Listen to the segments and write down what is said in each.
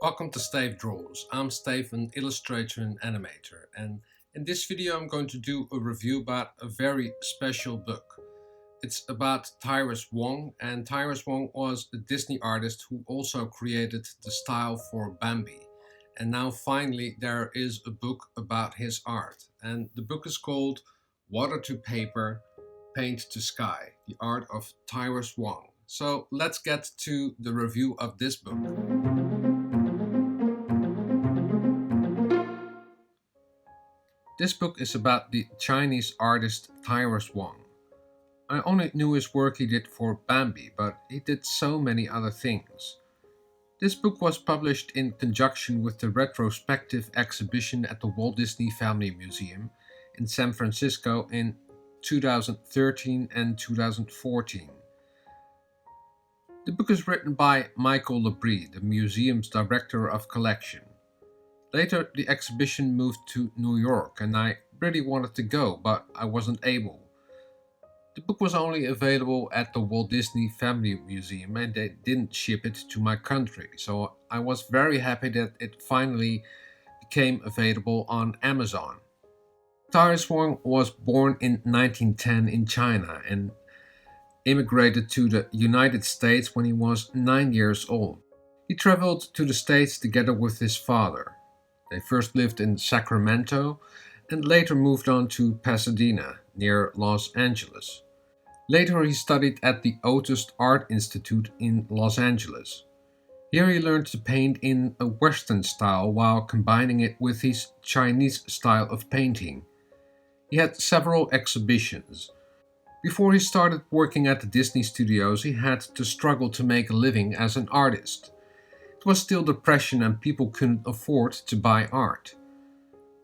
Welcome to Stayf Draws. I'm Stayf, an illustrator and animator, and in this video I'm going to do a review about a very special book. It's about Tyrus Wong, and Tyrus Wong was a Disney artist who also created the style for Bambi. And now finally there is a book about his art, and the book is called Water to Paper, Paint to Sky, the art of Tyrus Wong. So let's get to the review of this book. This book is about the Chinese artist Tyrus Wong. I only knew his work he did for Bambi, but he did so many other things. This book was published in conjunction with the retrospective exhibition at the Walt Disney Family Museum in San Francisco in 2013 and 2014. The book is written by Michael Labrie, the museum's director of collection. Later, the exhibition moved to New York, and I really wanted to go, but I wasn't able. The book was only available at the Walt Disney Family Museum, and they didn't ship it to my country, so I was very happy that it finally became available on Amazon. Tyrus Wong was born in 1910 in China and immigrated to the United States when he was 9 years old. He traveled to the States together with his father. They first lived in Sacramento and later moved on to Pasadena, near Los Angeles. Later he studied at the Otis Art Institute in Los Angeles. Here he learned to paint in a Western style while combining it with his Chinese style of painting. He had several exhibitions. Before he started working at the Disney studios, he had to struggle to make a living as an artist. It was still depression and people couldn't afford to buy art.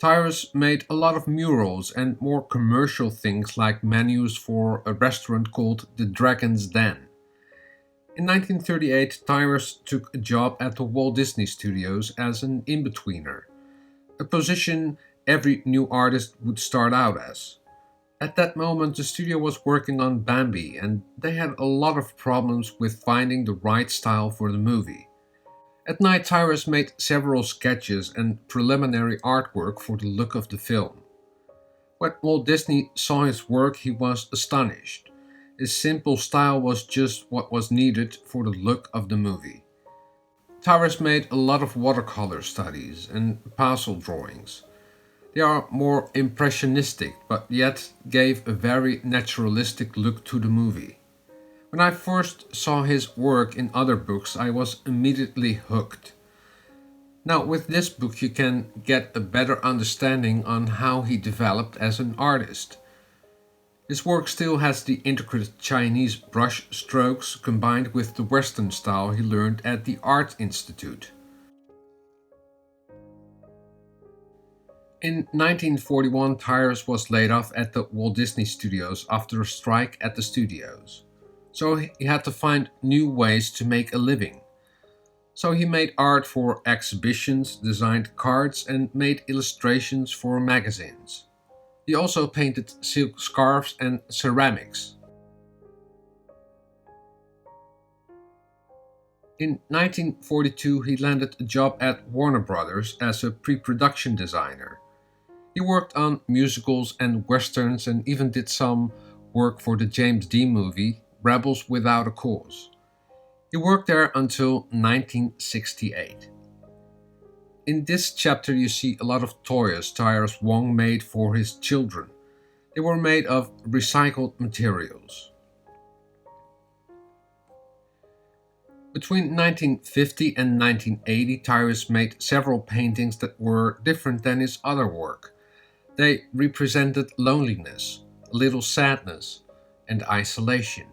Tyrus made a lot of murals and more commercial things like menus for a restaurant called the Dragon's Den. In 1938, Tyrus took a job at the Walt Disney Studios as an in-betweener, a position every new artist would start out as. At that moment, the studio was working on Bambi, and they had a lot of problems with finding the right style for the movie. At night, Tyrus made several sketches and preliminary artwork for the look of the film. When Walt Disney saw his work, he was astonished. His simple style was just what was needed for the look of the movie. Tyrus made a lot of watercolor studies and pencil drawings. They are more impressionistic, but yet gave a very naturalistic look to the movie. When I first saw his work in other books, I was immediately hooked. Now, with this book, you can get a better understanding on how he developed as an artist. His work still has the intricate Chinese brush strokes combined with the Western style he learned at the Art Institute. In 1941, Tyrus was laid off at the Walt Disney Studios after a strike at the studios. So he had to find new ways to make a living. So he made art for exhibitions, designed cards, and made illustrations for magazines. He also painted silk scarves and ceramics. In 1942, he landed a job at Warner Brothers as a pre-production designer. He worked on musicals and westerns and even did some work for the James Dean movie Rebels Without a Cause. He worked there until 1968. In this chapter you see a lot of toys Tyrus Wong made for his children. They were made of recycled materials. Between 1950 and 1980, Tyrus made several paintings that were different than his other work. They represented loneliness, a little sadness, and isolation.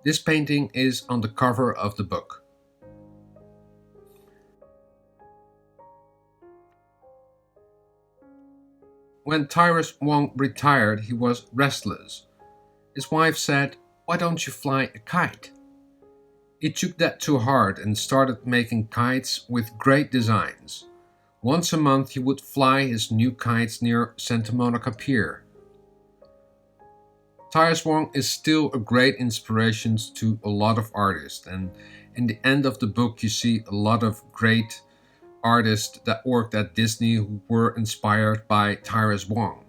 This painting is on the cover of the book. When Tyrus Wong retired, he was restless. His wife said, "Why don't you fly a kite?" He took that to heart and started making kites with great designs. Once a month he would fly his new kites near Santa Monica Pier. Tyrus Wong is still a great inspiration to a lot of artists, and in the end of the book, you see a lot of great artists that worked at Disney who were inspired by Tyrus Wong.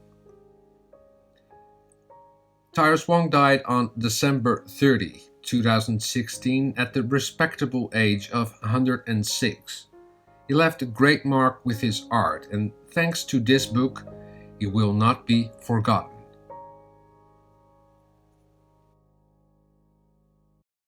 Tyrus Wong died on December 30, 2016 at the respectable age of 106. He left a great mark with his art, and thanks to this book, he will not be forgotten.